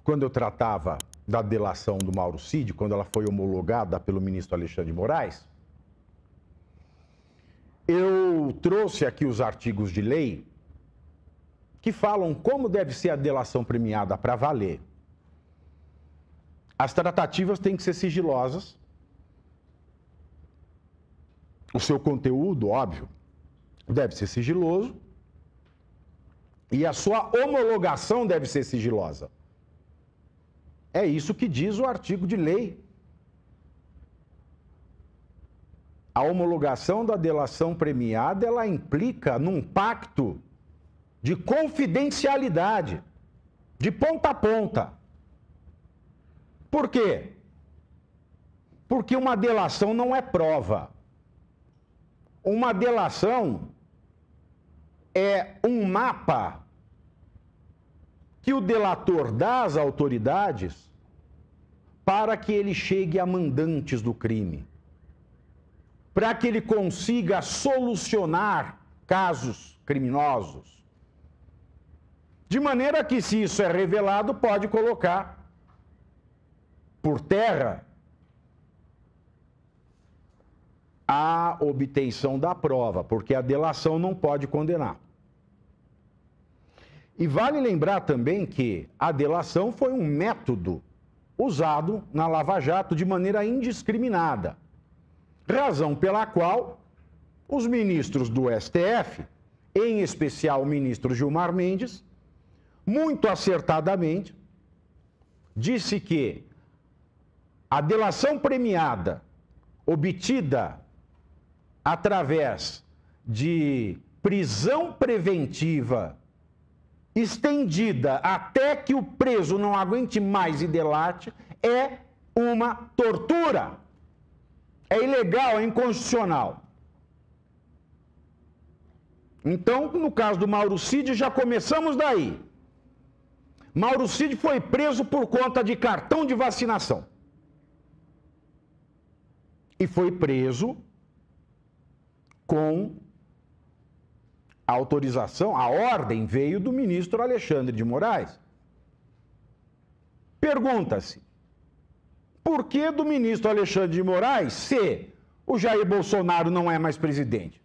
quando eu tratava da delação do Mauro Cid, quando ela foi homologada pelo ministro Alexandre de Moraes, eu trouxe aqui os artigos de lei que falam como deve ser a delação premiada para valer. As tratativas têm que ser sigilosas. O seu conteúdo, óbvio, deve ser sigiloso. E a sua homologação deve ser sigilosa. É isso que diz o artigo de lei. A homologação da delação premiada, ela implica num pacto de confidencialidade, de ponta a ponta. Por quê? Porque uma delação não é prova. Uma delação é um mapa que o delator dá às autoridades para que ele chegue a mandantes do crime, para que ele consiga solucionar casos criminosos. De maneira que, se isso é revelado, pode colocar por terra a obtenção da prova, porque a delação não pode condenar. E vale lembrar também que a delação foi um método usado na Lava Jato de maneira indiscriminada, razão pela qual os ministros do STF, em especial o ministro Gilmar Mendes, muito acertadamente, disse que a delação premiada obtida através de prisão preventiva estendida até que o preso não aguente mais e delate é uma tortura. É ilegal, é inconstitucional. Então, no caso do Mauro Cid, já começamos daí. Mauro Cid foi preso por conta de cartão de vacinação. E foi preso com a autorização, a ordem veio do ministro Alexandre de Moraes. Pergunta-se, por que do ministro Alexandre de Moraes se o Jair Bolsonaro não é mais presidente?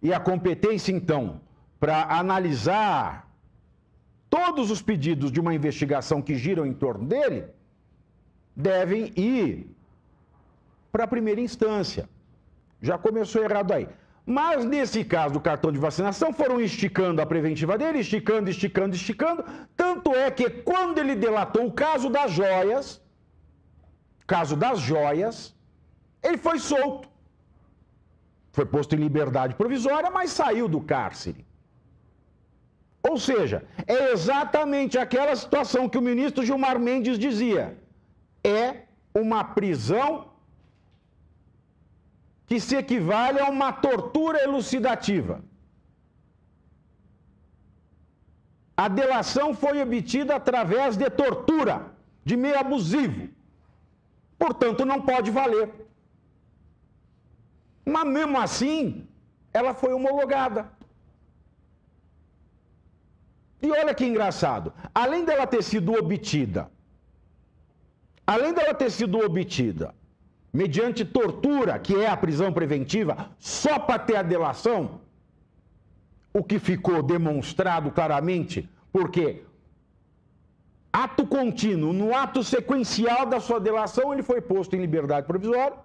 E a competência, então, para analisar todos os pedidos de uma investigação que giram em torno dele, devem ir para a primeira instância. Já começou errado aí. Mas, nesse caso do cartão de vacinação, foram esticando a preventiva dele, esticando. Tanto é que, quando ele delatou o caso das joias, ele foi solto. Foi posto em liberdade provisória, mas saiu do cárcere. Ou seja, é exatamente aquela situação que o ministro Gilmar Mendes dizia. É uma prisão que se equivale a uma tortura elucidativa. A delação foi obtida através de tortura, de meio abusivo. Portanto, não pode valer. Mas, mesmo assim, ela foi homologada. E olha que engraçado. Além dela ter sido obtida mediante tortura, que é a prisão preventiva, só para ter a delação, o que ficou demonstrado claramente, porque ato contínuo, no ato sequencial da sua delação, ele foi posto em liberdade provisória.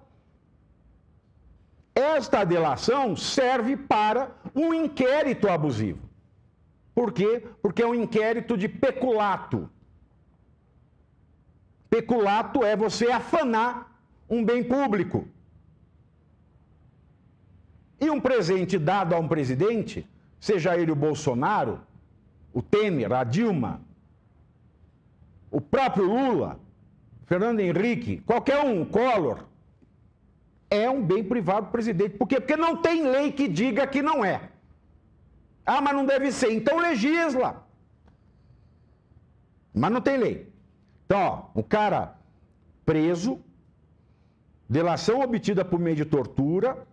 Esta delação serve para um inquérito abusivo. Por quê? Porque é um inquérito de peculato. Peculato é você afanar um bem público. E um presente dado a um presidente, seja ele o Bolsonaro, o Temer, a Dilma, o próprio Lula, Fernando Henrique, qualquer um, Collor, é um bem privado do presidente. Por quê? Porque não tem lei que diga que não é. Ah, mas não deve ser. Então legisla. Mas não tem lei. Então, ó, o cara preso, delação obtida por meio de tortura,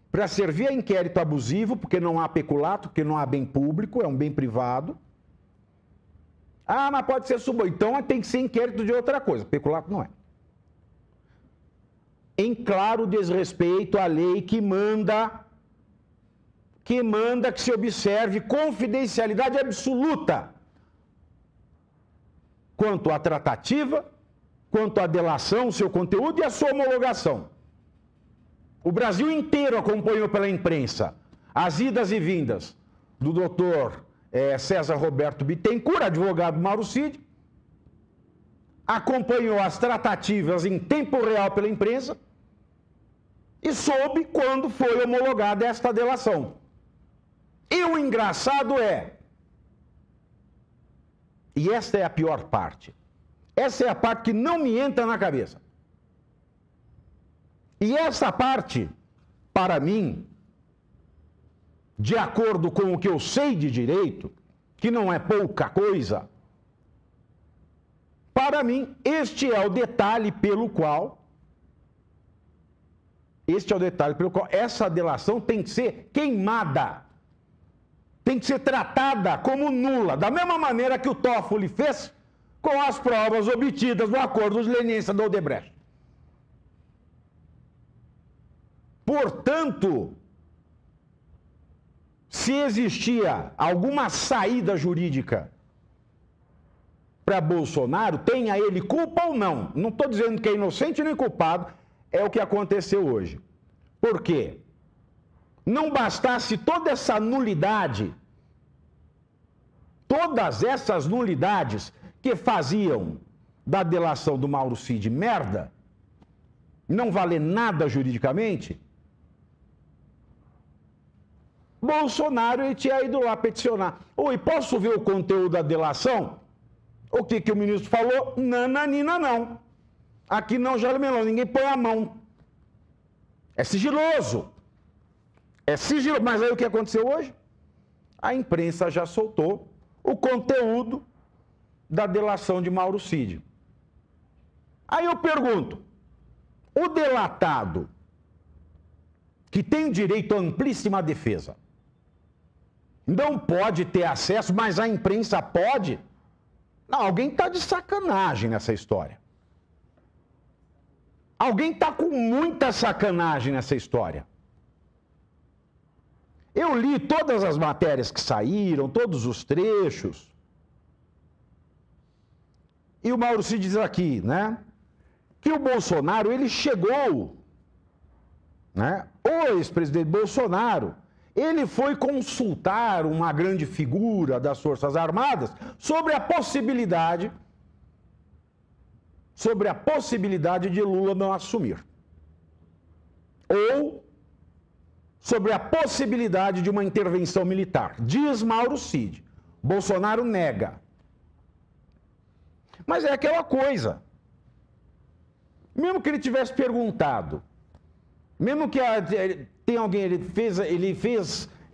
para servir a inquérito abusivo, porque não há peculato, porque não há bem público, é um bem privado. Ah, mas pode ser suborno. Então tem que ser inquérito de outra coisa. Peculato não é. Em claro desrespeito à lei que manda que se observe confidencialidade absoluta quanto à tratativa, quanto à delação, seu conteúdo e a sua homologação. O Brasil inteiro acompanhou pela imprensa as idas e vindas do doutor César Roberto Bittencourt, advogado Mauro Cid, acompanhou as tratativas em tempo real pela imprensa e soube quando foi homologada esta delação. E o engraçado e esta é a pior parte, essa é a parte que não me entra na cabeça. E essa parte, para mim, de acordo com o que eu sei de direito, que não é pouca coisa, para mim, este é o detalhe pelo qual essa delação tem que ser queimada. Tem que ser tratada como nula, da mesma maneira que o Toffoli fez com as provas obtidas no acordo dos lenienses da Odebrecht. Portanto, se existia alguma saída jurídica para Bolsonaro, tenha ele culpa ou não. Não estou dizendo que é inocente nem culpado, é o que aconteceu hoje. Por quê? Não bastasse toda essa nulidade, todas essas nulidades que faziam da delação do Mauro Cid merda, não valer nada juridicamente, Bolsonaro ele tinha ido lá peticionar. Oi, posso ver o conteúdo da delação? O que o ministro falou? Nananina não. Aqui não, Jair Melão, ninguém põe a mão. É sigiloso. É sigiloso. Mas aí o que aconteceu hoje? A imprensa já soltou o conteúdo da delação de Mauro Cid. Aí eu pergunto, o delatado, que tem direito à amplíssima defesa, não pode ter acesso, mas a imprensa pode? Não, alguém está de sacanagem nessa história. Alguém está com muita sacanagem nessa história. Eu li todas as matérias que saíram, todos os trechos. E o Mauro Cid diz aqui, né, que o Bolsonaro, ele chegou, né, o ex-presidente Bolsonaro, ele foi consultar uma grande figura das Forças Armadas sobre a possibilidade de Lula não assumir. Ou sobre a possibilidade de uma intervenção militar. Diz Mauro Cid. Bolsonaro nega. Mas é aquela coisa. Mesmo que ele tivesse perguntado, mesmo que tem alguém, ele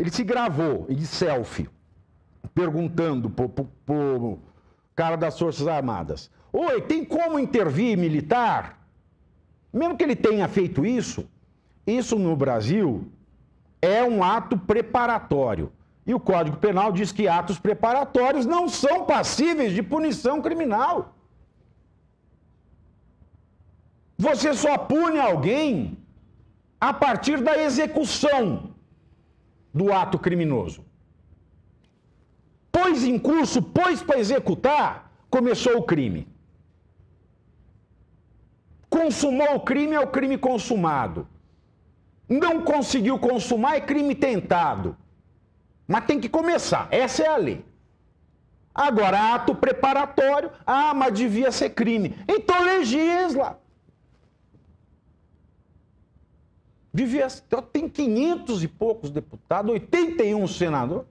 se gravou de selfie, perguntando pro cara das Forças Armadas: oi, tem como intervir militar? Mesmo que ele tenha feito isso no Brasil é um ato preparatório. E o Código Penal diz que atos preparatórios não são passíveis de punição criminal. Você só pune alguém a partir da execução do ato criminoso. Pôs em curso, pôs para executar, começou o crime. Consumou o crime, é o crime consumado. Não conseguiu consumar, é crime tentado. Mas tem que começar, essa é a lei. Agora, ato preparatório, mas devia ser crime. Então legisla. Tem 500 e poucos deputados, 81 senadores.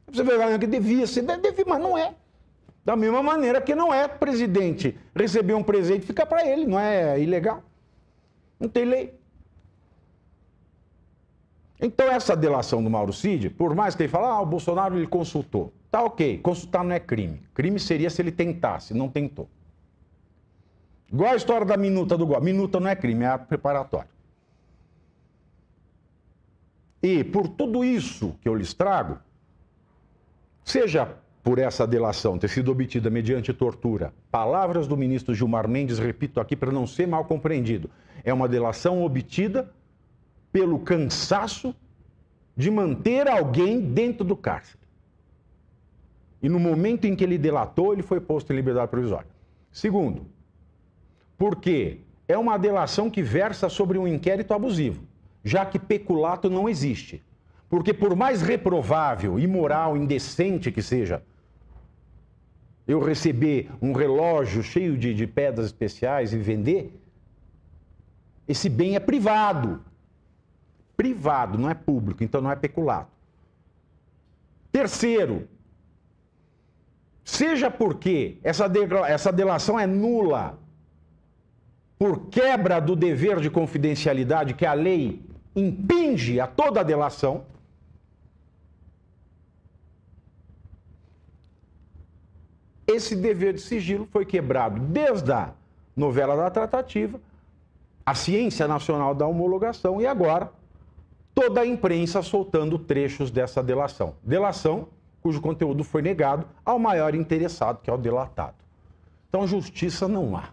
Você vê que devia ser, mas não é. Da mesma maneira que não é presidente receber um presente, fica para ele, não é ilegal. Não tem lei. Então essa delação do Mauro Cid, por mais que ele fale, o Bolsonaro ele consultou. Tá ok, consultar não é crime. Crime seria se ele tentasse, não tentou. Igual a história da minuta do golpe. Minuta não é crime, é ato preparatório. E por tudo isso que eu lhes trago, seja por essa delação ter sido obtida mediante tortura. Palavras do ministro Gilmar Mendes, repito aqui para não ser mal compreendido. É uma delação obtida pelo cansaço de manter alguém dentro do cárcere. E no momento em que ele delatou, ele foi posto em liberdade provisória. Segundo, porque é uma delação que versa sobre um inquérito abusivo, já que peculato não existe. Porque por mais reprovável, imoral, indecente que seja, eu receber um relógio cheio de pedras especiais e vender, esse bem é privado. Privado, não é público, então não é peculato. Terceiro, seja porque essa delação é nula por quebra do dever de confidencialidade que a lei impinge a toda a delação, esse dever de sigilo foi quebrado desde a novela da tratativa, a ciência nacional da homologação e agora toda a imprensa soltando trechos dessa delação. Delação cujo conteúdo foi negado ao maior interessado, que é o delatado. Então, justiça não há.